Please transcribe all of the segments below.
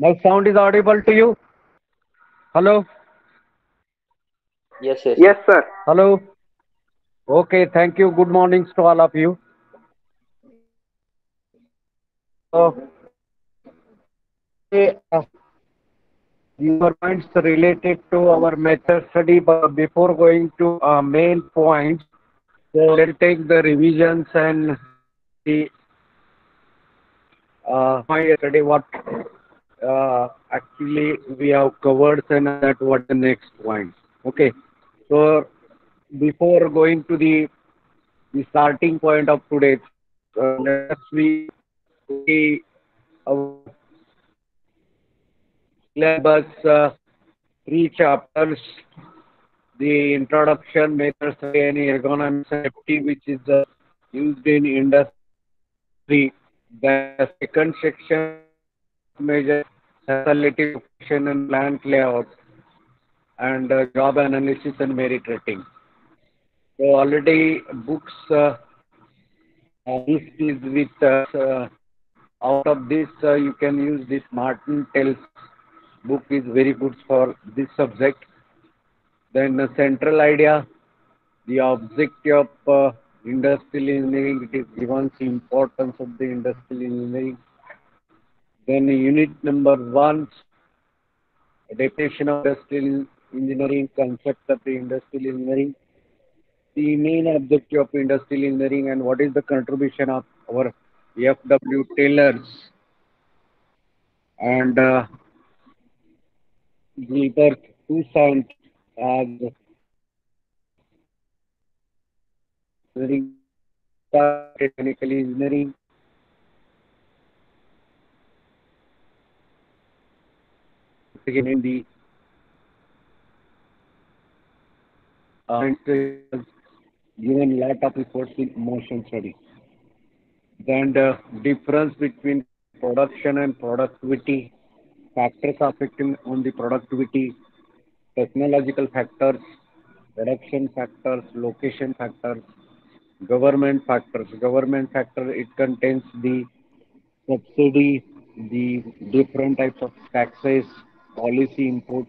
My sound is audible to you? Hello? Yes, yes, Yes, sir. Hello? Okay, thank you. Good mornings to all of you. Okay, your points related to our method study, but before going to main points, so let's take the revisions and the my yesterday what actually we have covered and that what the next point. Okay, so before going to the starting point of today, let us we see our syllabus, three chapters, the introduction, method study and ergonomic safety, which is used in industry. Then the second section, work measure, facility location and plant layout, and job analysis and merit rating. So already books list is with us. Out of this, you can use this Martin Tells book is very good for this subject. Then the central idea, the objective of industrial engineering, it is given the importance of the industrial engineering. Then unit number one, definition of industrial engineering, concept of the industrial engineering, the main objective of industrial engineering, and what is the contribution of our FW tailors, and Gilbert, two scientists as engineering, technical engineering, in the given lot of efforts in motion study. Then the difference between production and productivity, factors affecting on the productivity, technological factors, production factors, location factors, government factors. Government factor, it contains the subsidy, the different types of taxes, policy, import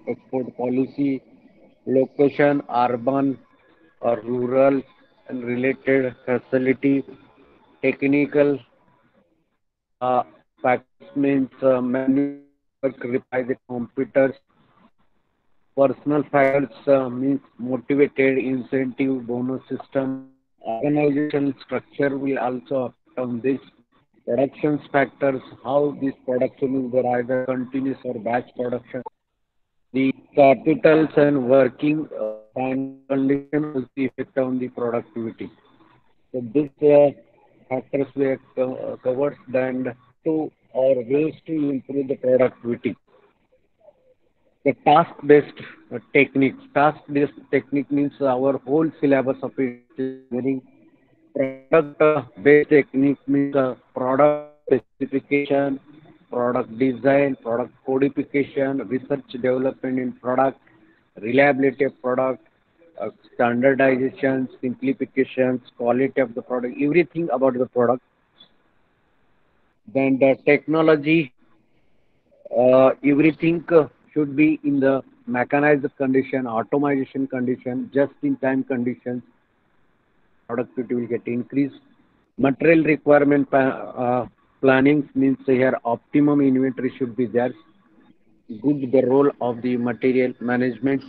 export policy, location, urban or rural and related facility, technical factors means manual work requires the computers, personal factors means motivated incentive bonus system, organization structure will also affect on this. Productions factors, how this production is there, either continuous or batch production. The capitals and working financial condition also effect on the productivity. So this factors were covered, and to or ways to improve the productivity. The task-based techniques. Task-based technique means our whole syllabus of engineering. Product-based technique means product specification, product design, product codification, research development in product, reliability of product, standardization, simplifications, quality of the product, everything about the product. Then the technology, everything should be in the mechanized condition, automation condition, just-in-time conditions. Productivity will get increased. Material requirement planning means here optimum inventory should be there. Good the role of the material management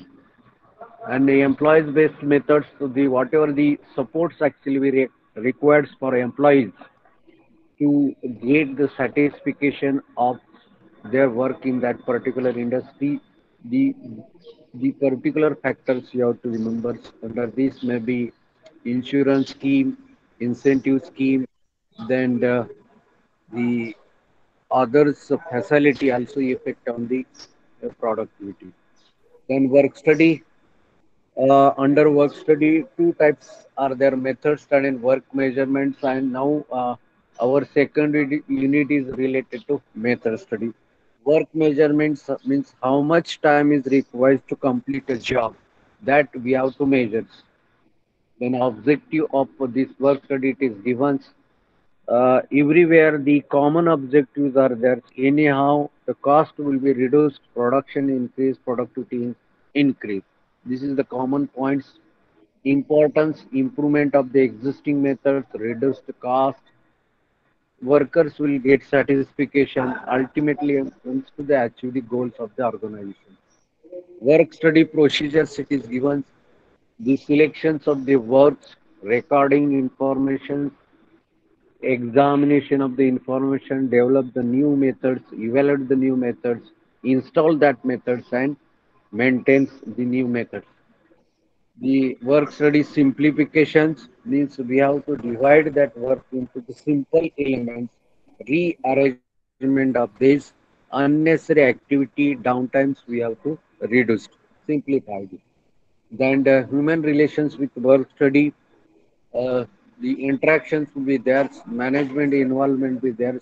and the employees based methods to the whatever the supports actually required for employees to get the satisfaction of their work in that particular industry. The the particular factors you have to remember under this may be insurance scheme, incentive scheme, then the others facility also effect on the productivity. Then work study. Under work study, two types are there: method study and work measurements. And now our second unit is related to method study. Work measurements means how much time is required to complete a job that we have to measure. Then objective of this work study it is given everywhere the common objectives are there anyhow the cost will be reduced, production increase, productivity increase. This is the common points. Importance, improvement of the existing methods, reduced cost, workers will get satisfaction, ultimately comes to the achieve the goals of the organization. Work study procedures, it is given the selections of the works, recording information, examination of the information, develop the new methods, evaluate the new methods, install that methods and maintains the new methods. The work study simplifications means we have to divide that work into the simple elements, rearrangement of this unnecessary activity, downtimes we have to reduce, simplify it. Then human relations with work study, uh, the interactions will be there, management involvement will be there.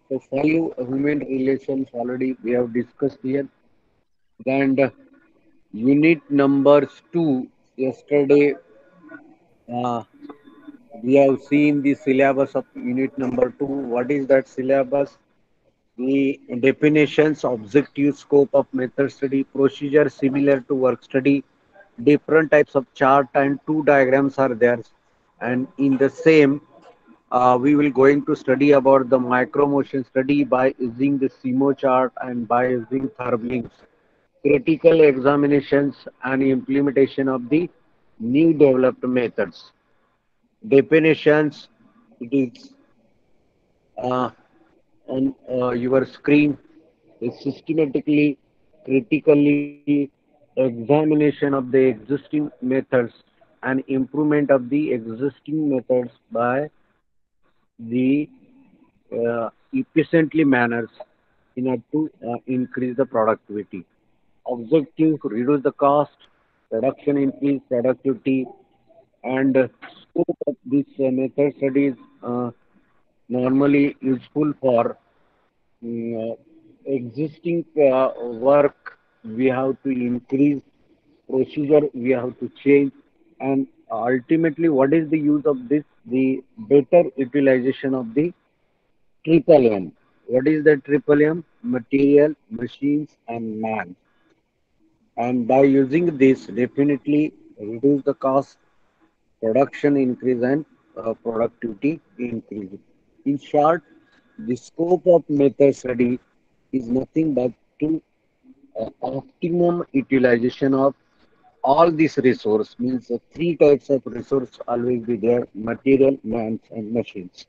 So five human relations already we have discussed here. Then unit numbers two, yesterday uh, we have seen the syllabus of unit number two. What is that syllabus? The definitions, objective, scope of method study, procedure similar to work study, different types of chart and two diagrams are there. And in the same, we will going to study about the micro motion study by using the CMO chart and by using Tharblings. Critical examinations and implementation of the new developed methods. Definitions, it is uh, on your screen is systematically, critically examination of the existing methods and improvement of the existing methods by the efficiently manners in order to increase the productivity. Objective, reduce the cost, production increase, productivity, and scope of this method studies normally useful for uh, existing work we have to increase, procedure we have to change, and ultimately what is the use of this? The better utilization of the triple M. What is the triple M? Material, machines, and man. And by using this, definitely reduce the cost, production increase, and productivity increase. In short, the scope of method study is nothing but to optimum utilization of all these resource means three types of resource always be there: material, man, and machines.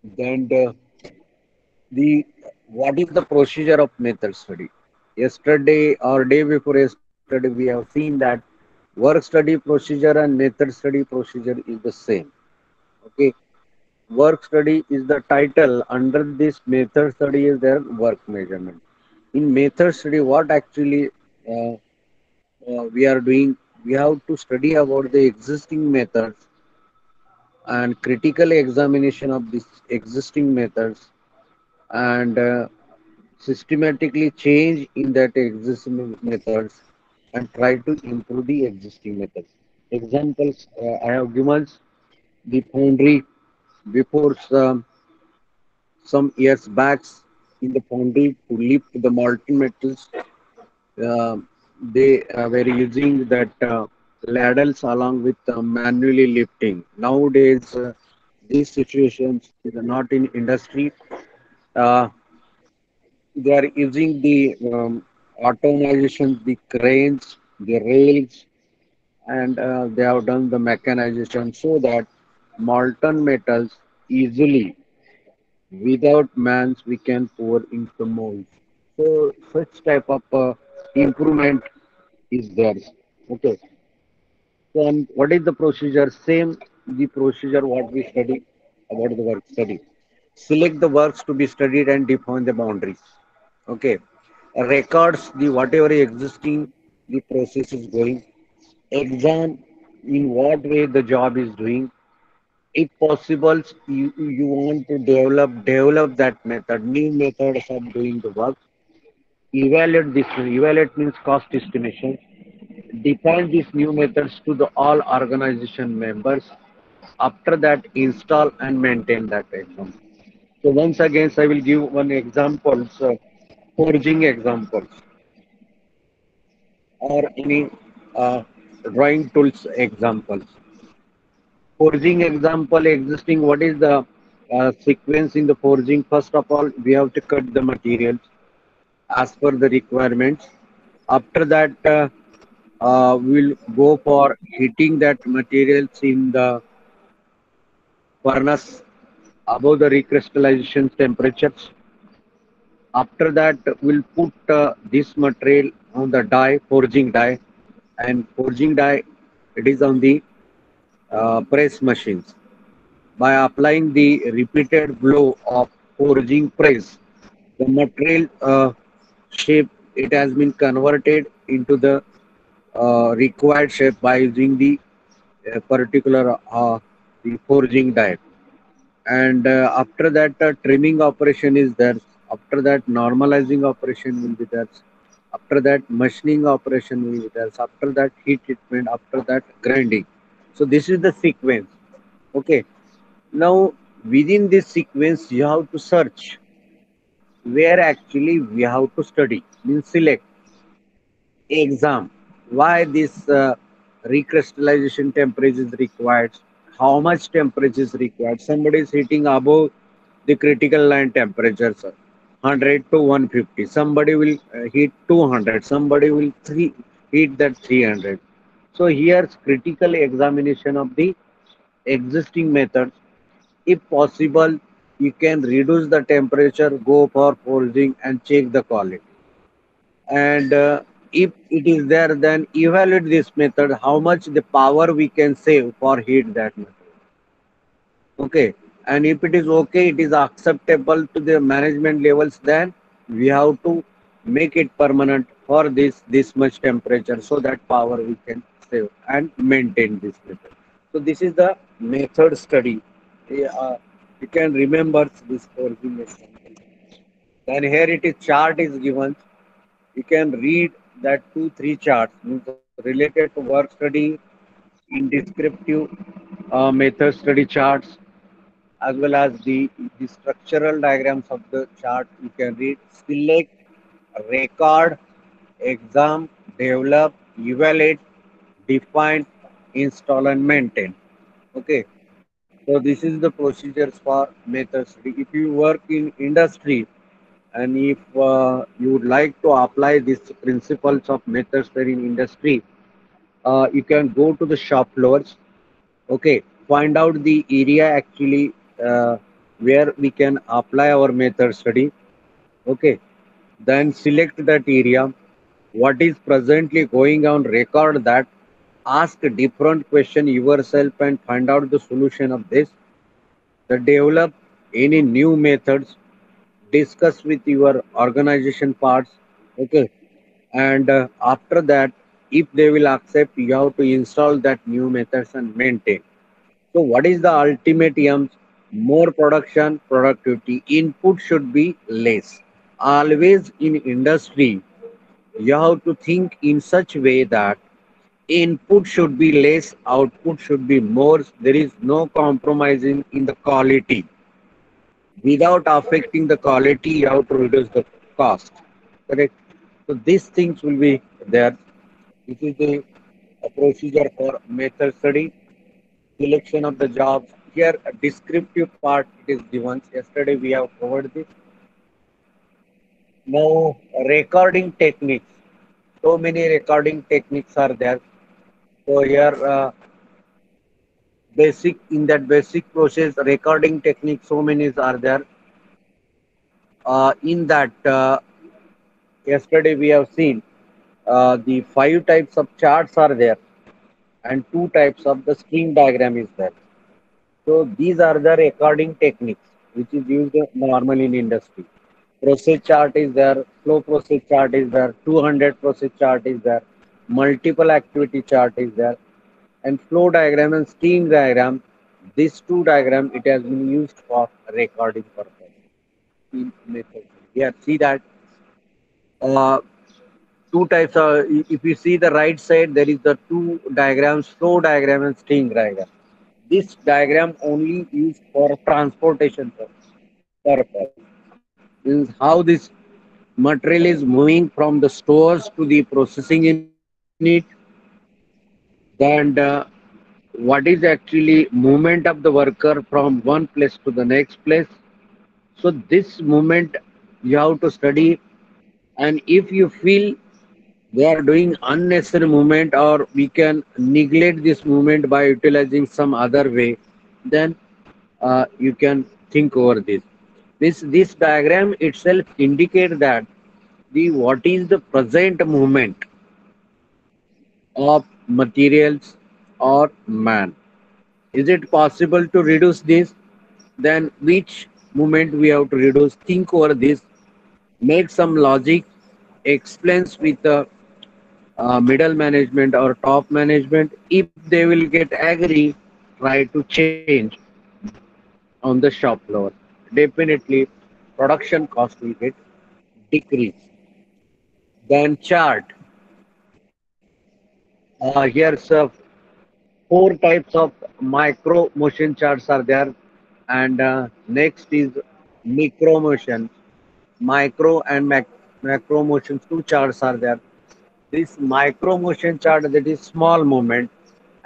Then the what is the procedure of method study? Yesterday or day before yesterday, we have seen that work study procedure and method study procedure is the same. Okay, work study is the title. Under this method study is their work measurement. In method study, what actually uh, we are doing, we have to study about the existing methods and critical examination of these existing methods and systematically change in that existing methods and try to improve the existing methods. Examples I have given the foundry before some years back in the foundry to lift the molten metals. Uh, they were using that ladles along with manually lifting. Nowadays, these situations is not in industry. Uh, they are using the automation, the cranes, the rails, and they have done the mechanization so that molten metals easily, without mans, we can pour into molds. So such type of improvement is there. Okay. So and what is the procedure? Same the procedure what we study about the work study. Select the works to be studied and define the boundaries. Okay. Records the whatever existing the process is going. Examine in what way the job is doing. If possible, you want to develop that method, new methods of doing the work. Evaluate this. Evaluate means cost estimation. Define these new methods to the all organization members. After that, install and maintain that exam. So once again, I will give one example. forging examples or any uh, drawing tools examples. Forging example existing, what is the sequence in the forging? First of all, we have to cut the materials as per the requirements. After that, we'll go for heating that materials in the furnace above the recrystallization temperatures. After that, we'll put this material on the die, forging die, and forging die, it is on the press machines. By applying the repeated blow of forging press, the material shape it has been converted into the required shape by using the particular the forging die. And after that, trimming operation is there. After that, normalizing operation will be there. After that, machining operation will be there. After that, heat treatment. After that, grinding. So this is the sequence. Okay. Now, within this sequence, you have to search where actually we have to study. Means select exam. Why this recrystallization temperature is required? How much temperature is required? Somebody is hitting above the critical line temperature, sir. 100 to 150. Somebody will heat 200. Somebody will heat that 300. So here's critical examination of the existing methods. If possible, you can reduce the temperature, go for forging and check the quality. And if it is there, then evaluate this method, how much the power we can save for heat that method. Okay. And if it is okay, it is acceptable to the management levels, then we have to make it permanent for this much temperature so that power we can save and maintain this method. So this is the method study. You can remember this forging example. Then here it is chart is given. You can read that two, three charts means related to work study in descriptive method study charts as well as the structural diagrams of the chart. You can read, select, record, exam, develop, evaluate, define, install, and maintain. Okay. So this is the procedures for method study. If you work in industry and if you would like to apply these principles of method study in industry, you can go to the shop floors. Okay, find out the area actually where we can apply our method study. Okay, then select that area. What is presently going on? Record that. Ask a different question yourself and find out the solution of this. Then develop any new methods. Discuss with your organization parts. Okay, and after that, if they will accept, you have to install that new methods and maintain. So what is the ultimate aim? More production, productivity. Input should be less. Always in industry, you have to think in such way that input should be less, output should be more. There is no compromising in the quality. Without affecting the quality, you have to reduce the cost. Correct? So these things will be there. This is the procedure for method study. Selection of the jobs. Here, a descriptive part it is given. Yesterday we have covered this. Now, recording techniques. So many recording techniques are there. So here, basic in that basic process, recording techniques. So many are there. In that, yesterday we have seen the five types of charts are there, and two types of the string diagram is there. So these are the recording techniques which is used normally in industry. Process chart is there, flow process chart is there, 200 process chart is there, multiple activity chart is there, and flow diagram and steam diagram. These two diagram it has been used for recording purpose. In method. Yeah, see that uh, two types of. If you see the right side, there is the two diagrams, flow diagram and steam diagram. This diagram only used for transportation purpose. Means how this material is moving from the stores to the processing unit, and what is actually movement of the worker from one place to the next place. So this movement you have to study, and if you feel they are doing unnecessary movement or we can neglect this movement by utilizing some other way, then you can think over this. This diagram itself indicates that the what is the present movement of materials or man. Is it possible to reduce this? Then which movement we have to reduce? Think over this. Make some logic. Explains with the middle management or top management. If they will get agree, try to change on the shop floor. Definitely, production cost will get decreased. Then chart. Here's four types of micro motion charts are there, and next is micro motion. Micro and macro motions, two charts are there. This micro motion chart, that is small movement,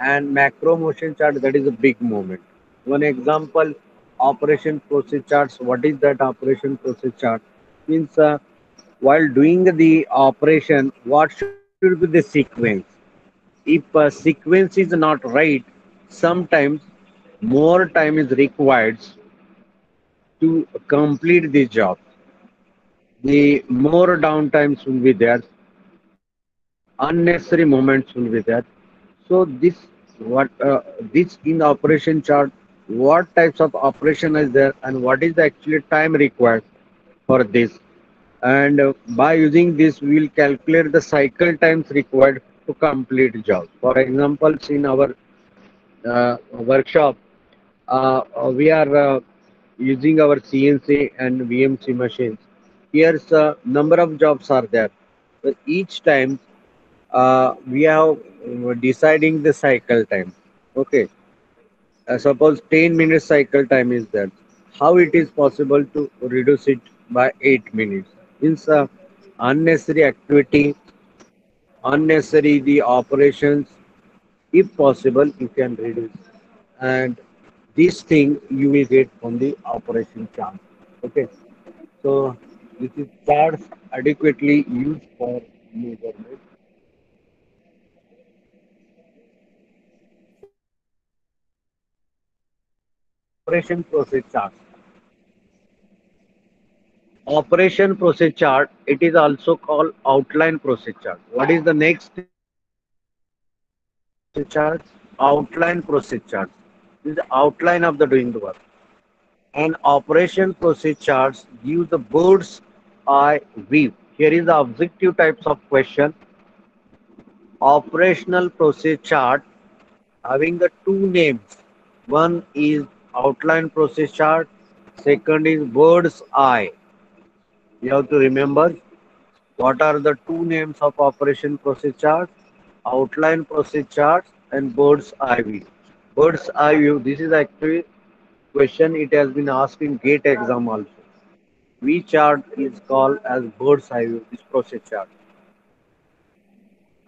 and macro motion chart, that is a big movement. One example, operation process charts. What is that operation process chart? Means while doing the operation, what should be the sequence? If a sequence is not right, sometimes more time is required to complete the job. The more downtimes will be there, unnecessary moments will be there. So this in the operation chart, what types of operation is there and what is the actually time required for this. And by using this, we will calculate the cycle times required to complete jobs. For example, in our workshop, we are using our CNC and VMC machines. Here's a number of jobs are there. But each time we have deciding the cycle time. Okay, suppose 10 minutes cycle time is there. How it is possible to reduce it by 8 minutes? Means unnecessary activity, unnecessary the operations. If possible, you can reduce. And this thing you will get from the operation chart. Okay, so this is charts adequately used for measurement. Operation process chart. Operation process chart, it is also called outline process chart. What is the next thing in operation process chart? Outline process chart. This is the outline of the doing the work. And operation process charts give the bird's eye view. Here is the objective types of question. Operational process chart having the two names. One is outline process chart, second is bird's eye. You have to remember what are the two names of operation process chart, outline process chart and bird's eye view. Bird's eye view, this is actually question it has been asked in GATE exam also. V chart is called as bird's eye view, this process chart.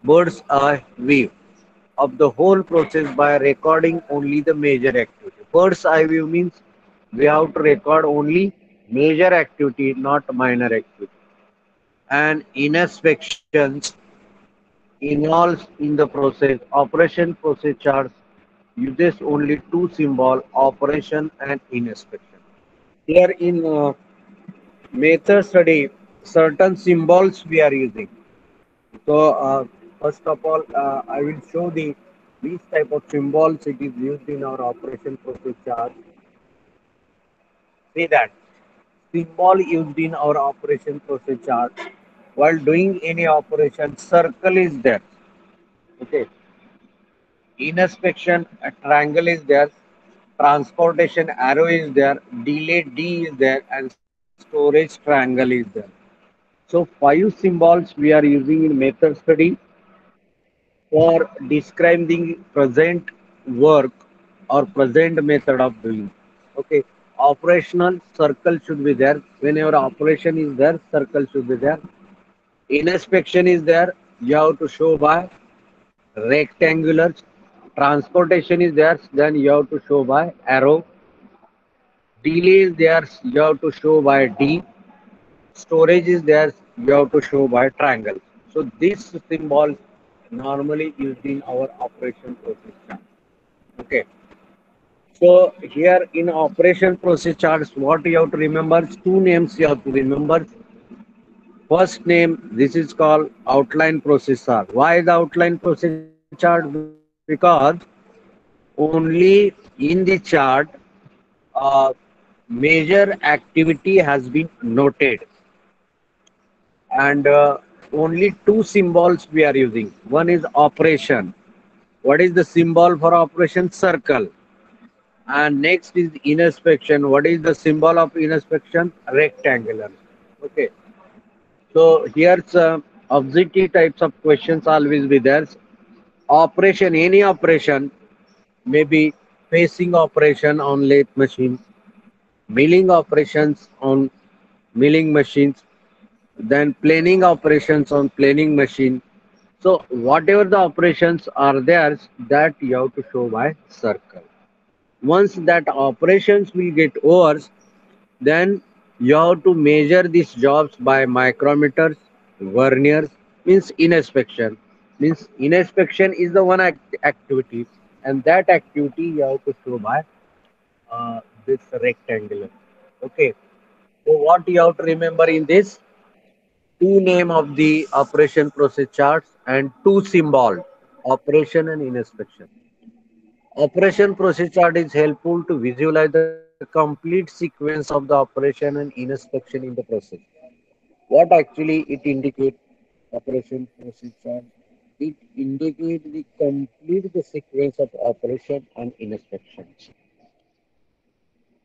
Bird's eye view of the whole process by recording only the major activity. Bird's eye view means we have to record only major activity, not minor activity. And inspections involves in the process. Operation process charts uses only two symbol, operation and inspection. Here in method study, certain symbols we are using. So first of all, I will show the these type of symbols it is used in our operation process chart. See that symbol used in our operation process chart. While doing any operation, circle is there. Okay. Inspection, a triangle is there. Transportation arrow is there. Delay D is there, and storage triangle is there. So five symbols we are using in method study for describing present work or present method of doing. Okay. Operational circle should be there. Whenever operation is there, circle should be there. Inspection is there. You have to show by rectangular. Transportation is there. Then you have to show by arrow. Delay is there. You have to show by D. Storage is there. You have to show by triangle. So this symbol normally used in our operation process chart. Okay. So here in operation process charts, what you have to remember, two names you have to remember. First name, this is called outline process chart. Why the outline process chart? Because only in the chart, uh, major activity has been noted, and only two symbols we are using. One is operation. What is the symbol for operation? Circle. And next is inspection. What is the symbol of inspection? Rectangular. Okay. So here's objective types of questions always be there. Operation, any operation, maybe facing operation on lathe machine, milling operations on milling machines, then planing operations on planing machine. So whatever the operations are there, that you have to show by circle. Once that operations will get over, then you have to measure these jobs by micrometers, verniers, means inspection. Means inspection is the one activity, and that activity you have to show by this rectangular. Okay. So what you have to remember in this? Two name of the operation process charts and two symbol, operation and inspection. Operation process chart is helpful to visualize the complete sequence of the operation and inspection in the process. What actually it indicates, operation process chart? It indicates the complete the sequence of operation and inspection.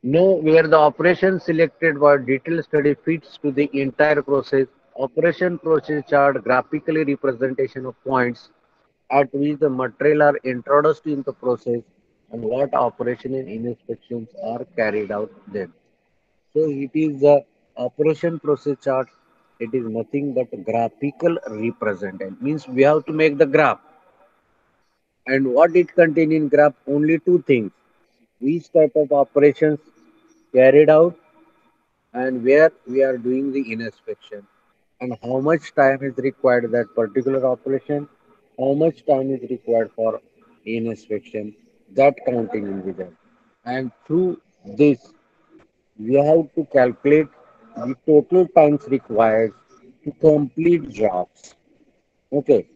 Know where the operation selected by detailed study fits to the entire process. Operation process chart graphically representation of points at which the material are introduced in the process and what operation and inspections are carried out then. So it is the operation process chart. It is nothing but graphical representation. Means we have to make the graph. And what it contains in graph? Only two things. Which type of operations carried out and where we are doing the inspection and how much time is required that particular operation, how much time is required for inspection, that counting will be there. And through this, we have to calculate the total times required to complete jobs. Okay.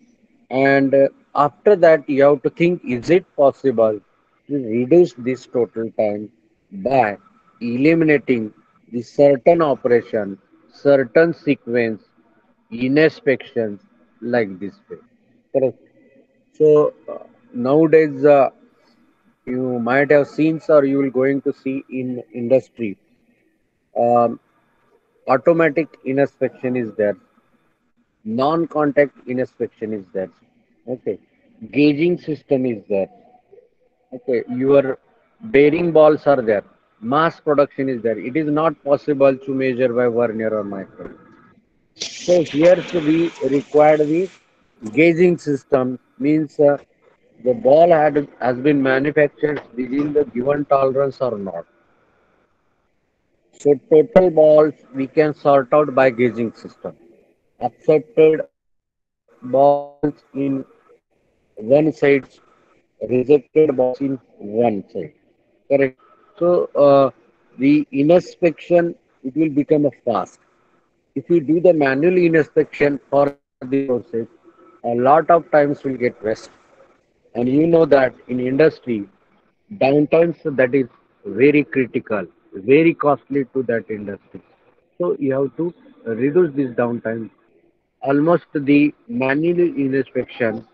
And after that, you have to think, is it possible to reduce this total time by eliminating the certain operation, certain sequence, inspections like this way. Correct. So nowadays, you might have seen, or you will going to see in industry, um, automatic inspection is there, non-contact inspection is there. Okay, gauging system is there. Okay, your bearing balls are there. Mass production is there. It is not possible to measure by vernier or micron. So here we required the gauging system means the ball has been manufactured within the given tolerance or not. So total balls we can sort out by gauging system. Accepted balls in one side, rejected balls in one side. Correct. So the inspection it will become a fast. If you do the manual inspection for the process, a lot of times will get waste. And you know that in industry, downtimes that is very critical, very costly to that industry. So you have to reduce this downtime. Almost the manual inspection,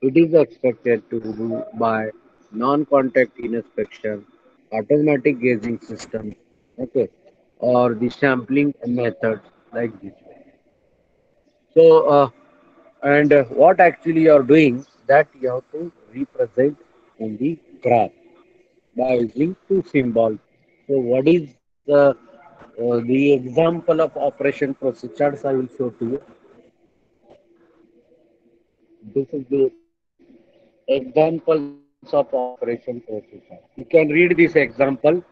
it is expected to do by non-contact inspection, automatic gauging system, okay, or the sampling methods like this. So, and what actually you are doing that you have to represent in the graph by using two symbols. So what is the example of operation procedures I will show to you. This is the examples of operation procedure. You can read this example.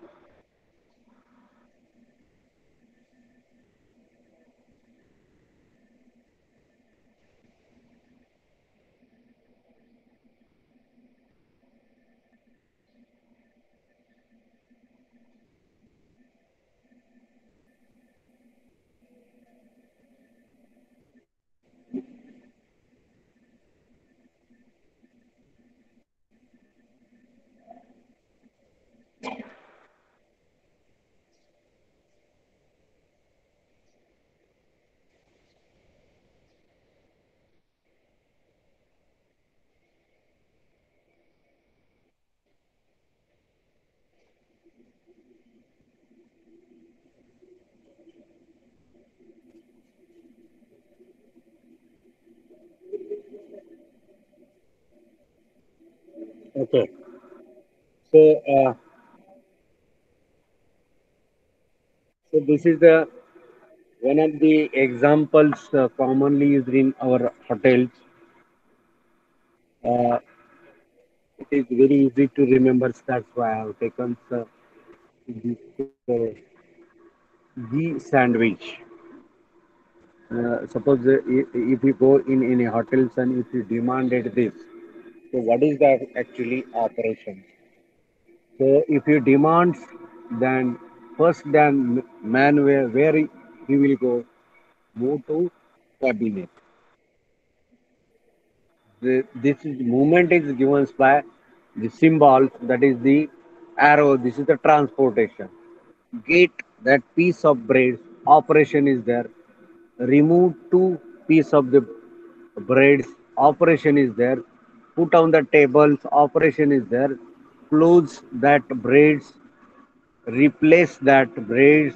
Okay. So so this is the one of the examples commonly used in our hotels. Uh, it is very easy to remember. That's why I have taken this ghee sandwich. Suppose if you go in any hotels and if you demanded this, so what is the actually operation? So if you demand, then first then man where he will go, move to cabinet. This is movement is given by the symbol, that is the arrow. This is the transportation. Get that piece of bread. Operation is there. Remove two piece of the breads. Operation is there. Put on the tables. Operation is there. Close that breads. Replace that breads.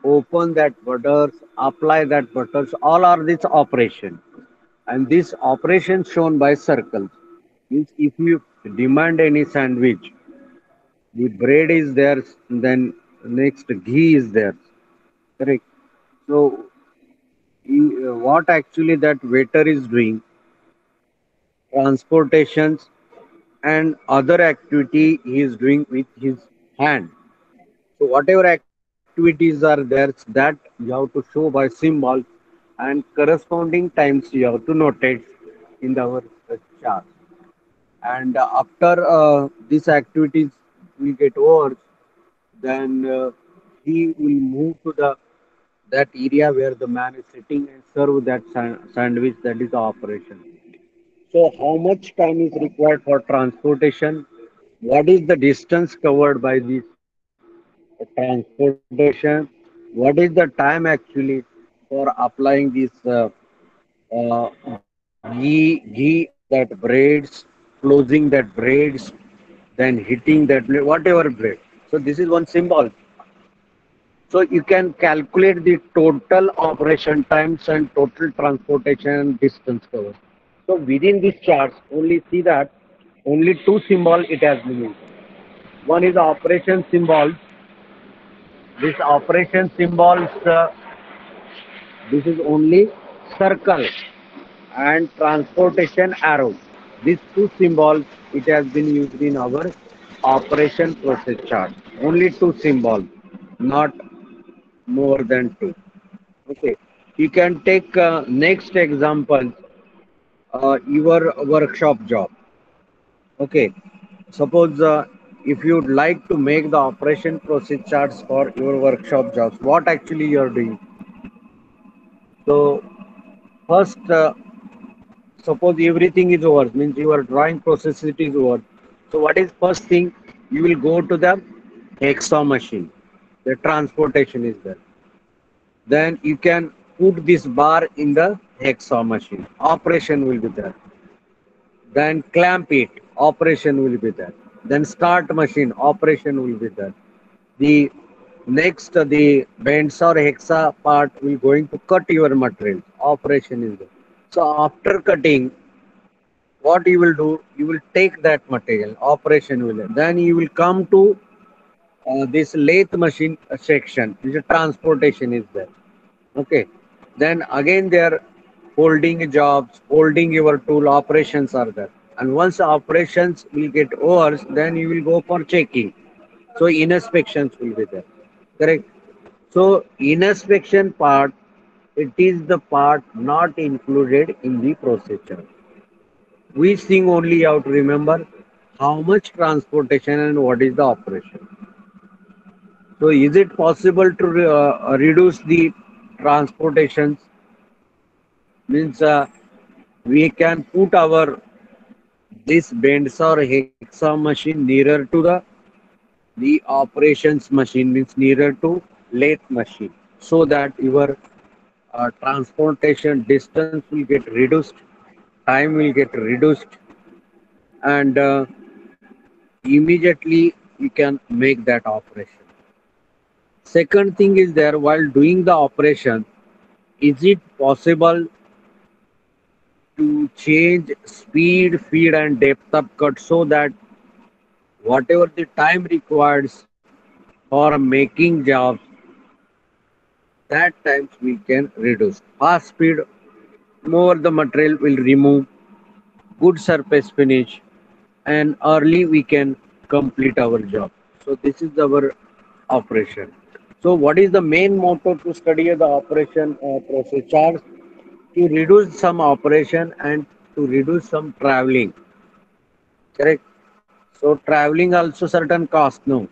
Open that butters. Apply that butters. All are this operation. And this operation shown by circles means if you demand any sandwich, the bread is there, then next ghee is there. Correct. So what actually that waiter is doing, transportations and other activity he is doing with his hand. So whatever activities are there, that you have to show by symbols and corresponding times you have to notate in our chart. And after these activities will get over, then he will move to the that area where the man is sitting and serve that sandwich. That is the operation. So how much time is required for transportation? What is the distance covered by this transportation? What is the time actually for applying this ghee on that breads, closing that breads, then hitting that blade, whatever blade. So this is one symbol. So you can calculate the total operation times and total transportation distance covered. So within these charts, only see that only two symbol it has been used. One is operation symbols. This operation symbols, this is only circle and transportation arrow. These two symbols it has been used in our operation process chart. Only two symbols, not more than two. Okay. You can take next example, your workshop job. Okay. Suppose if you'd like to make the operation process charts for your workshop jobs, what actually you are doing? So first, suppose everything is over, means your drawing process it is over. So what is first thing? You will go to the hacksaw machine. The transportation is there. Then you can put this bar in the hacksaw machine. Operation will be there. Then clamp it. Operation will be there. Then start machine. Operation will be there. The next the bends or hexa part will going to cut your material. Operation is there. So after cutting, what you will do? You will take that material. Operation will. Then you will come to this lathe machine section, which is transportation is there. Okay. Then again there holding jobs, holding your tool operations are there. And once operations will get over, then you will go for checking. So inspections will be there. Correct. So inspection part, it is the part not included in the procedure. We think only you have to remember how much transportation and what is the operation. So is it possible to reduce the transportations? Means we can put our this bends or hexa machine nearer to the operations machine, means nearer to lathe machine, so that your transportation distance will get reduced, time will get reduced, and immediately you can make that operation. Second thing is there, while doing the operation, is it possible to change speed, feed, and depth of cut so that whatever the time requires for making jobs, that times we can reduce. Fast speed, more the material will remove, good surface finish, and early we can complete our job. So this is our operation. So what is the main motto to study the operation process charts? To reduce some operation and to reduce some traveling. Correct. So traveling also certain cost. No.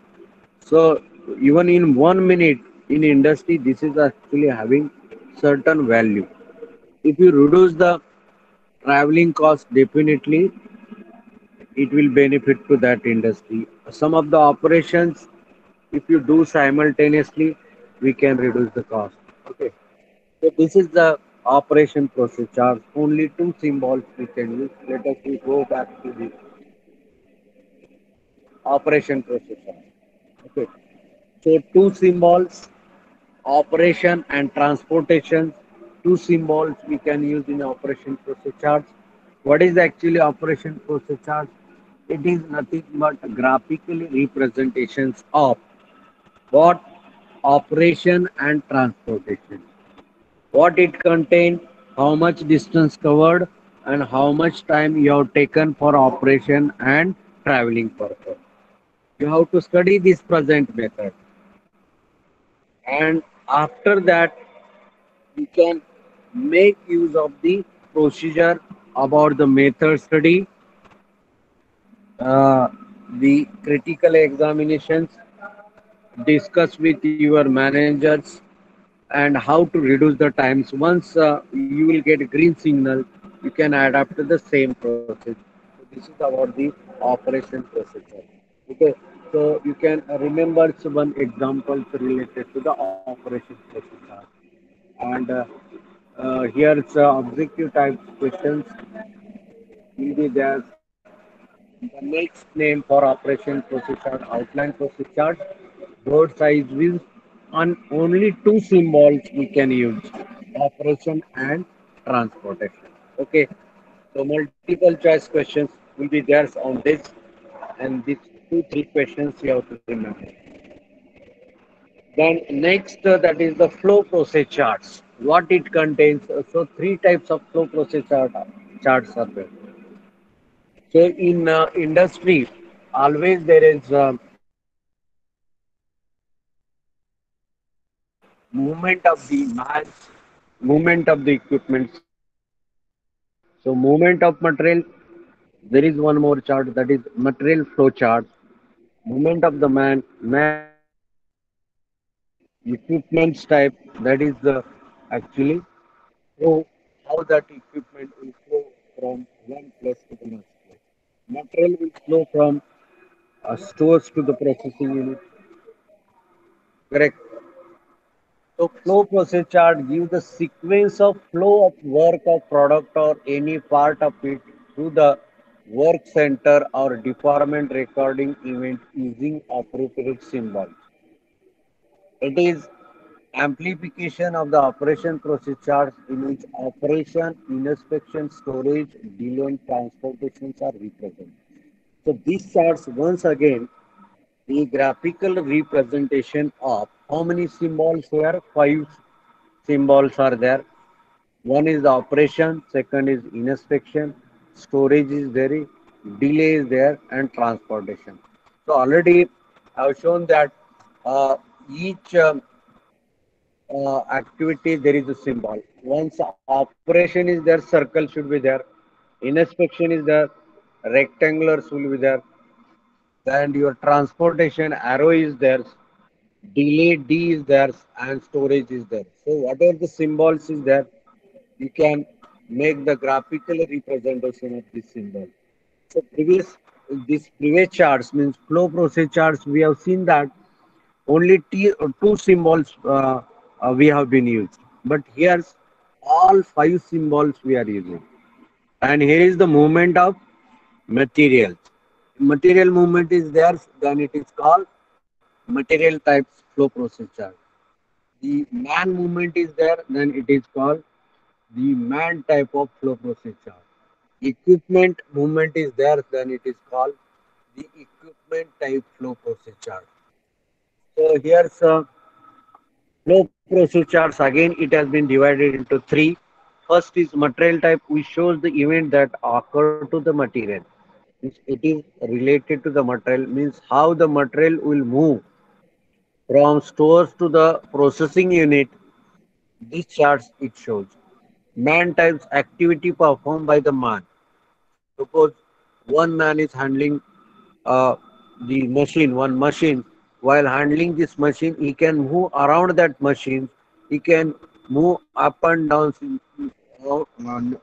So even in 1 minute in industry, this is actually having certain value. If you reduce the traveling cost, definitely it will benefit to that industry. Some of the operations, if you do simultaneously, we can reduce the cost. Okay. So this is the operation process chart. Only two symbols we can use. Let us we go back to the operation process chart. Okay. So two symbols, operation and transportation. Two symbols we can use in operation process charts. What is actually operation process chart? It is nothing but graphically representations of what operation and transportation. What it contains, how much distance covered, and how much time you have taken for operation and traveling purpose. You have to study this present method, and after that you can make use of the procedure about the method study, uh, the critical examinations, discuss with your managers, and how to reduce the times. Once you will get green signal, you can adapt to the same process. So this is about the operation procedure. Okay, so you can remember one example related to the operation procedure. And here's objective type questions will be there. The next name for operation procedure, outline procedure, board size views, and only two symbols we can use, operation and transportation. Okay, so multiple choice questions will be there on this, and these two, three questions you have to remember. Then next, that is the flow process charts. What it contains. So three types of flow process charts are there. So in industry, always there is movement of the mass, movement of the equipment. So movement of material. There is one more chart, that is material flow chart. Movement of the man equipments type. That is the actually flow, how that equipment will flow from one place to the next place. Material will flow from stores to the processing unit. Correct. So flow process chart gives the sequence of flow of work of product or any part of it to the work center or department recording event using appropriate symbols. It is amplification of the operation process charts in which operation, inspection, storage, delay and transportations are represented. So these charts once again The graphical representation of how many symbols here? Five symbols are there. One is the operation, second is inspection, storage is there, delay is there, and transportation. So already I've shown that uh, each activity there is a symbol. Once operation is there, circle should be there. Inspection is there, rectangulars will be there. Then your transportation arrow is there, delay D is there, and storage is there. So whatever the symbols is there, you can make the graphical representation of this symbol. So this previous charts means flow process charts. We have seen that only two symbols we have been used, but here's all five symbols we are using. And here is the movement of materials. Material movement is there, then it is called material types flow process chart. The man movement is there, then it is called the man type of flow process chart. Equipment movement is there, then it is called the equipment type flow process chart. So here's flow process charts. Again, it has been divided into three. First is material type, which shows the event that occur to the material. Means it is related to the material, means how the material will move from stores to the processing unit. These charts it shows. Man types activity performed by the man. Suppose one man is handling uh, the machine, one machine. While handling this machine, he can move around that machine. He can move up and down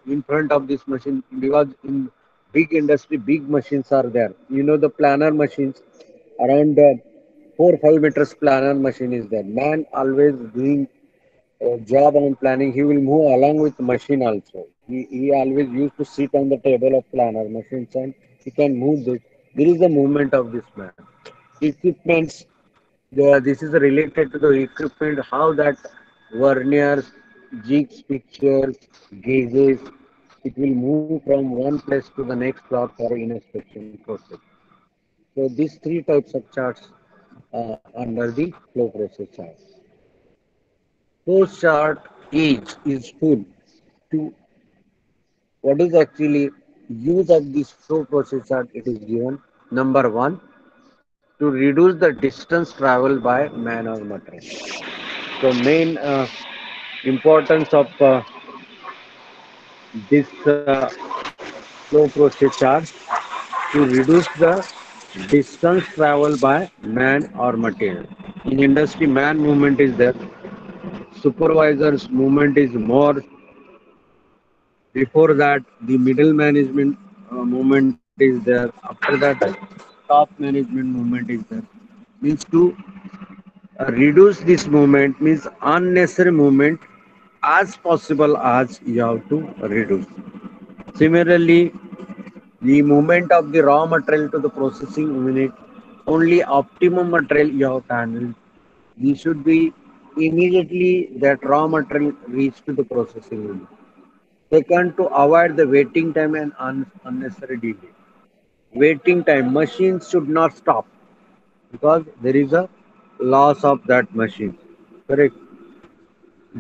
in front of this machine because in big industry, big machines are there. You know the planer machines around 4 5 meters planer machine is there. Man always doing job on planning, he will move along with machine also. He always used to sit on the table of planner machines and he can move this. There is the movement of this man. Equipments, this is related to the equipment, how that verniers, jigs, pictures, gauges, it will move from one place to the next plot for inspection process. So these three types of charts under the flow process chart. Post chart is full to what is actually use of this flow process chart. It is given number one to reduce the distance traveled by man or material. So main importance of this flow process chart to reduce the distance traveled by man or material. In industry, man movement is there. Supervisor's movement is more. Before that, the middle management movement is there. After that, top management movement is there. Means to reduce this movement means unnecessary movement as possible as you have to reduce. Similarly, the movement of the raw material to the processing unit, only optimum material you have to handle. This should be immediately that raw material reach to the processing unit. Second, to avoid the waiting time and unnecessary delay. Waiting time, machines should not stop because there is a loss of that machine. Correct.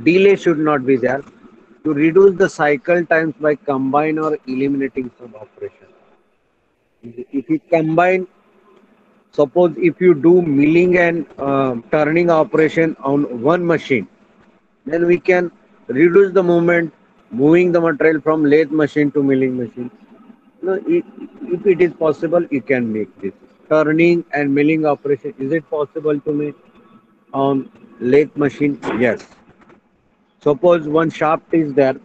Delay should not be there. To reduce the cycle times by combine or eliminating some operation. If you combine, suppose if you do milling and turning operation on one machine, then we can reduce the movement, moving the material from lathe machine to milling machine. No, if it is possible, you can make this. Turning and milling operation, is it possible to make on lathe machine? Yes. Suppose one shaft is there,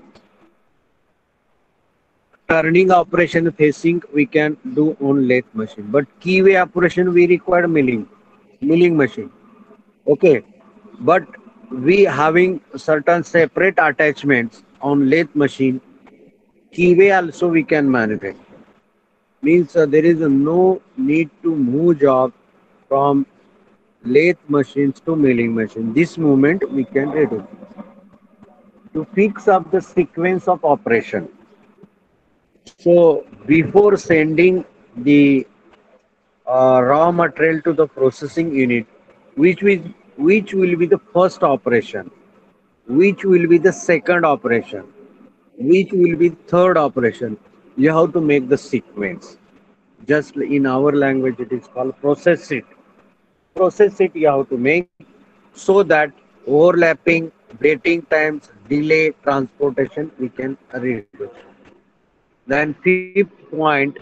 turning operation facing we can do on lathe machine. But keyway operation we require milling machine. Okay. But we having certain separate attachments on lathe machine, keyway also we can manufacture. Means there is no need to move job from lathe machines to milling machine. This movement we can reduce. To fix up the sequence of operation. So before sending the raw material to the processing unit, which will, which will be the first operation, which will be the second operation, which will be third operation. You have to make the sequence. Just in our language, it is called process it. Process it you have to make so that overlapping, waiting times, delay, transportation we can reduce. Then fifth point,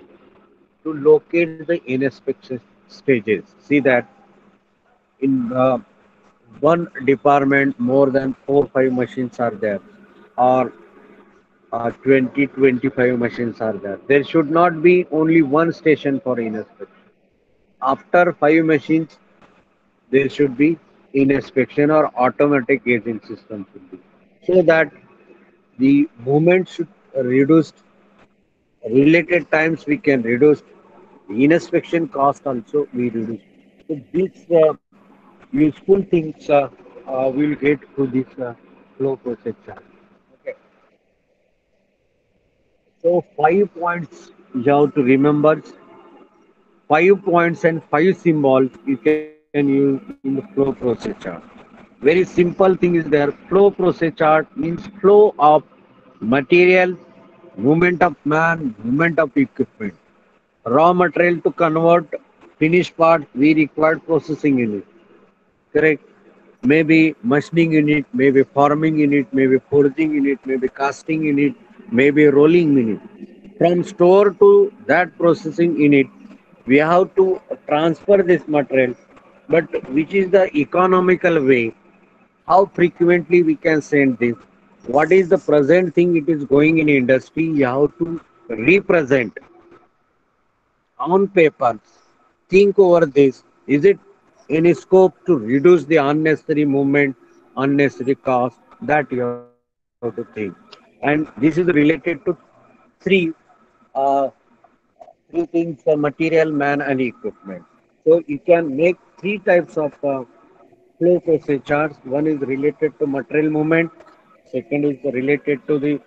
to locate the inspection stages. See that in one department more than 4 5 machines are there, or 20 25 machines are there. There should not be only one station for inspection. After 5 machines, there should be inspection or automatic gauging system should be, so that the movement should reduce, related times we can reduce, the inspection cost also we reduce. So these useful things we'll get through this flow process chart. Okay. So 5 points you have to remember, 5 points and 5 symbols you can use in the flow process chart. Very simple thing is there. Flow process chart means flow of material, movement of man, movement of equipment. Raw material to convert finished part, we require processing unit. Correct? Maybe machining unit, maybe forming unit, maybe forging unit, maybe casting unit, maybe rolling unit. From store to that processing unit, we have to transfer this material. But which is the economical way? How frequently we can send this? What is the present thing it is going in industry? You have to represent on paper. Think over this. Is it any scope to reduce the unnecessary movement, unnecessary cost? That you have to think. And this is related to three uh, three things: material, man, and equipment. So you can make three types of flow process charts. One is related to material movement. Second is related to the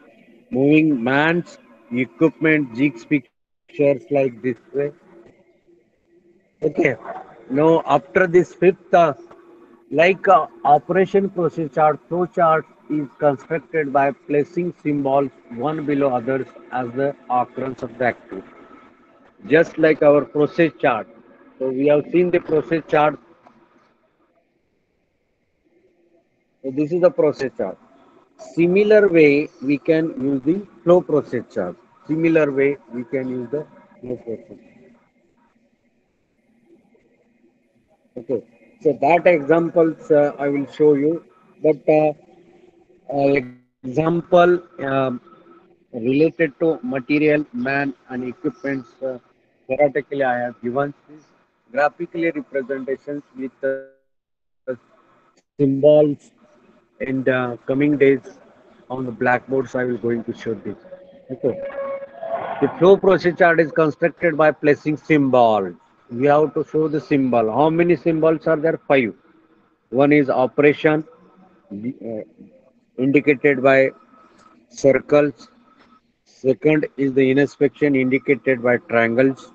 moving man's equipment, jigs pictures like this way. Okay. Now after this fifth, operation process chart, flow chart is constructed by placing symbols one below others as the occurrence of the activity. Just like our process chart. So we have seen the process chart. So this is the process chart. Similar way we can use the flow process chart. Similar way we can use the flow process. Okay. So that examples I will show you. But example related to material, man, and equipments. Theoretically, I have given this graphically representations with symbols in coming days on the blackboards. I will going to show this. Okay. The flow process chart is constructed by placing symbols. We have to show the symbol. How many symbols are there? Five. One is operation, uh, indicated by circles. Second is the inspection, indicated by triangles.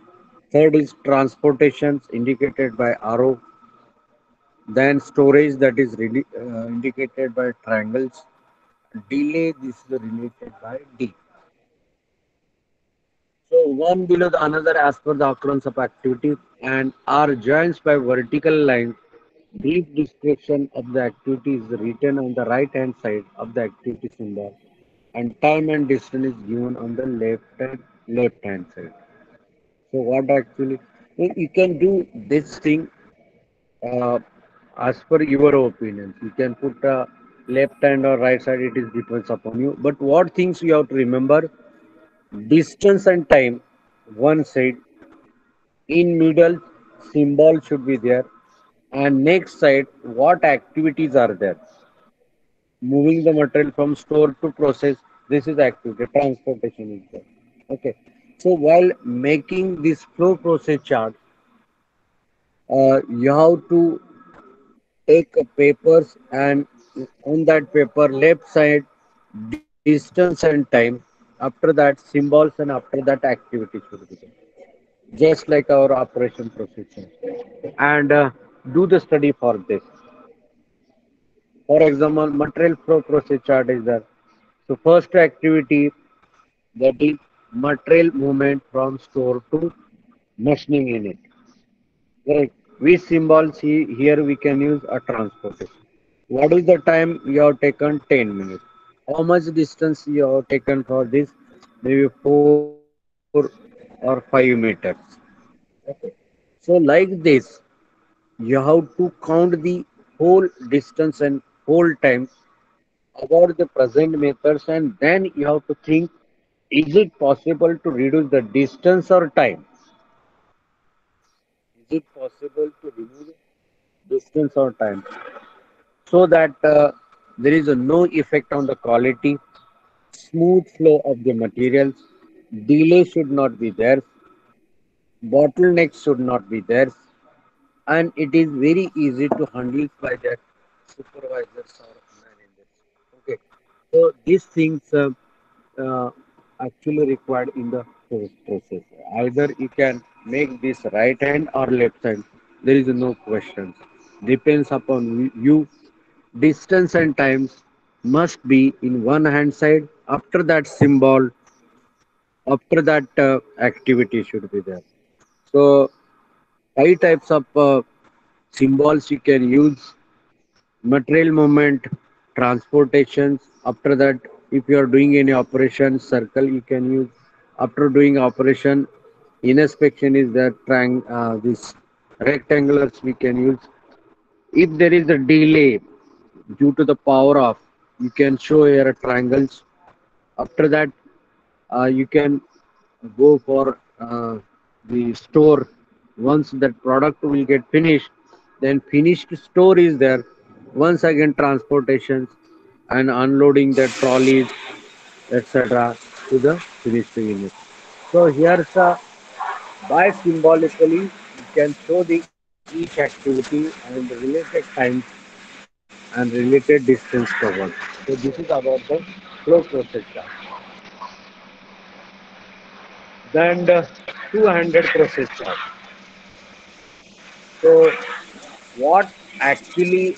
Third is transportations, indicated by arrow. Then storage, that is really, indicated by triangles. Delay, this is related by D. So one below the another as per the occurrence of activity, and are joined by vertical lines. Brief description of the activity is written on the right hand side of the activity symbol, and time and distance is given on the left hand side. So what actually you can do this thing uh, as per your opinions. You can put left hand or right side. It is depends upon you. But what things you have to remember: distance and time, one side. In middle, symbol should be there. And next side, what activities are there? Moving the material from store to process. This is activity. Transportation is there. Okay. So while making this flow process chart, you have to take a papers, and on that paper left side distance and time, after that symbols, and after that activity should be there. just like our operation procedure, and do the study for this. For example, material flow process chart is there. So first activity, that is material movement from store to machining unit. Right. Which symbols here we can use a transportation. What is the time you have taken? 10 minutes. How much distance you have taken for this? Maybe 4 or 5 meters. So like this, you have to count the whole distance and whole time about the present methods, and then you have to think, is it possible to reduce the distance or time? Is it possible to reduce distance or time so that there is no effect on the quality, smooth flow of the materials, delay should not be there, bottlenecks should not be there, and it is very easy to handle by their supervisors or managers. Okay, so these things uh, actually required in the process. Either you can make this right hand or left hand. There is no question. Depends upon you. Distance and times must be in one hand side. After that symbol, after that activity should be there. So five types of symbols you can use: material movement, transportations. After that, if you are doing any operation, circle you can use. After doing operation, inspection is that this rectangulars we can use. If there is a delay due to the power off, you can show here triangles. After that, you can go for the store. Once that product will get finished, then finished store is there. Once again, transportations and unloading the trolleys, etc., to the finished unit. So here's a by symbolically you can show the each activity and the related times and related distance covered. So this is about the flow process chart. Then the two-handed process chart. So what actually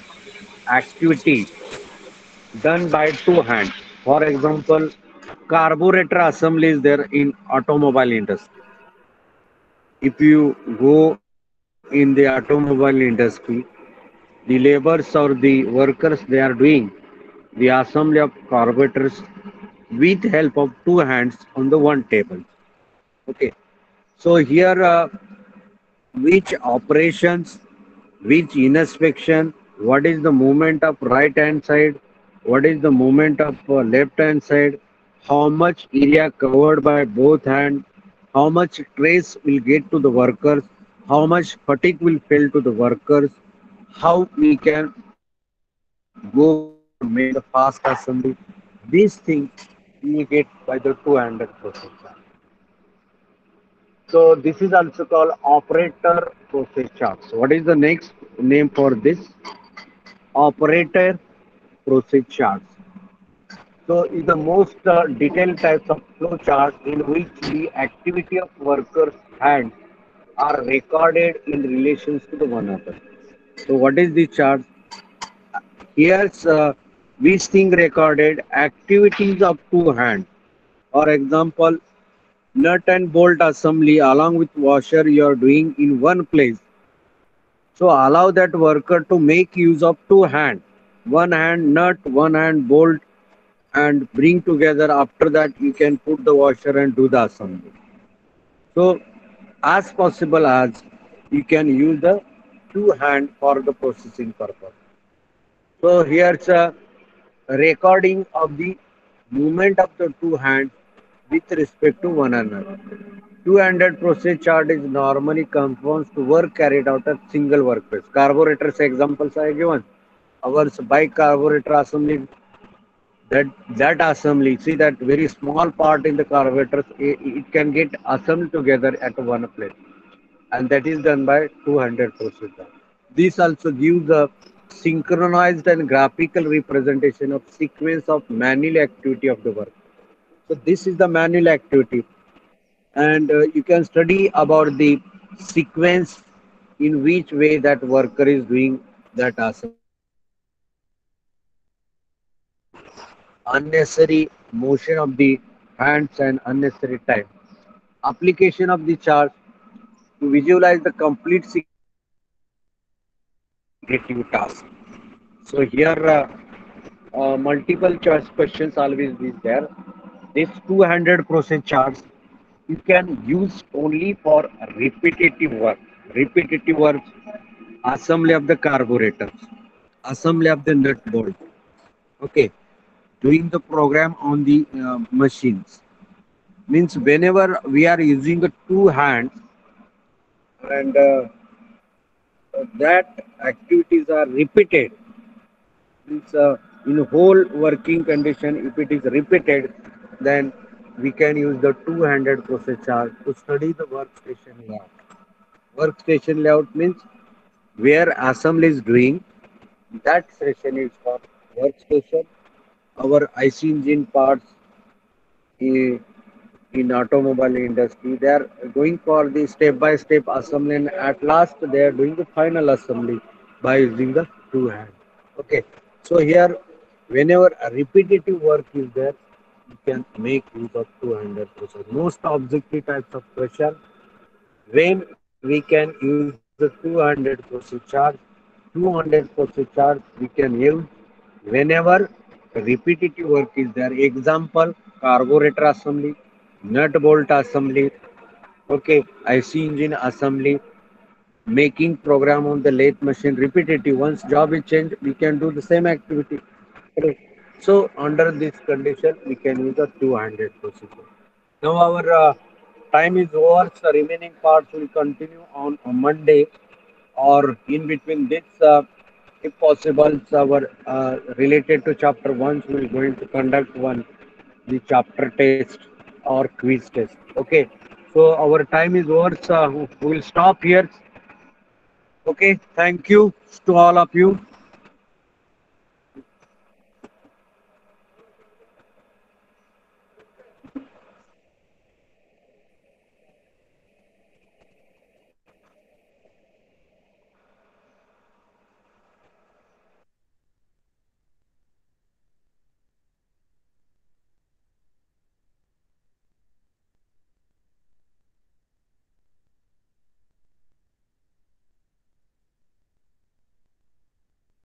activity done by two hands? For example, carburetor assembly is there in automobile industry. If you go in the automobile industry, the laborers or the workers they are doing the assembly of carburetors with help of two hands on the one table. Okay. So here which operations, which inspection, what is the movement of right hand side, what is the movement of left hand side, how much area covered by both hands, how much trace will get to the workers, how much fatigue will fall to the workers, how we can go for make the fast assembly. These things you will get by the two-handed process. So this is also called operator process charts. What is the next name for this? Operator process charts. So is the most detailed types of flow chart in which the activity of workers' hands are recorded in relations to the one another. So what is the chart? Here's which thing recorded activities of two hands. For example, nut and bolt assembly along with washer you are doing in one place. So allow that worker to make use of two hands, one hand nut, one hand bolt, and bring together. After that, you can put the washer and do the assembly. So as possible as you can use the two hand for the processing purpose. So here's a recording of the movement of the two hands with respect to one another. Two-handed process chart is normally conforms to work carried out at single workplace. Carburetors examples are given. Our bike carburetor assembly, that assembly, see that very small part in the carburetors, it can get assembled together at one place, and that is done by two-handed process chart. This also gives a synchronized and graphical representation of sequence of manual activity of the work. So this is the manual activity. and you can study about the sequence in which way that worker is doing that assembly. Unnecessary motion of the hands and unnecessary time. Application of the chart to visualize the complete sequence of repetitive task. So here multiple choice questions always is there. This 200 process charts you can use only for repetitive work. Repetitive work, assembly of the carburetors, assembly of the nut bolt. Okay, doing the program on the machines means whenever we are using the two hands and that activities are repeated means in whole working condition if it is repeated then we can use the two-handed process chart to study the workstation layout. Workstation layout means where assembly is doing that session is called workstation. Our IC engine parts in, in automobile industry they are going for the step by step assembly and at last they are doing the final assembly by using the two hand. Okay, so here whenever a repetitive work is there you can make use of two-handed process. Most objective types of question when we can use the two-handed process charge. Two-handed process charge we can use whenever repetitive work is there. Example, carburetor assembly, nut bolt assembly, okay, IC engine assembly, making program on the lathe machine repetitive. Once job is changed, we can do the same activity. Correct. So under this condition, we can use a two-handed procedure. Now our time is over. So the remaining parts will continue on Monday or in between this, if possible, our related to chapter one, we will going to conduct one the chapter test or quiz test. Okay, so our time is over. So we will stop here. Okay, thank you to all of you.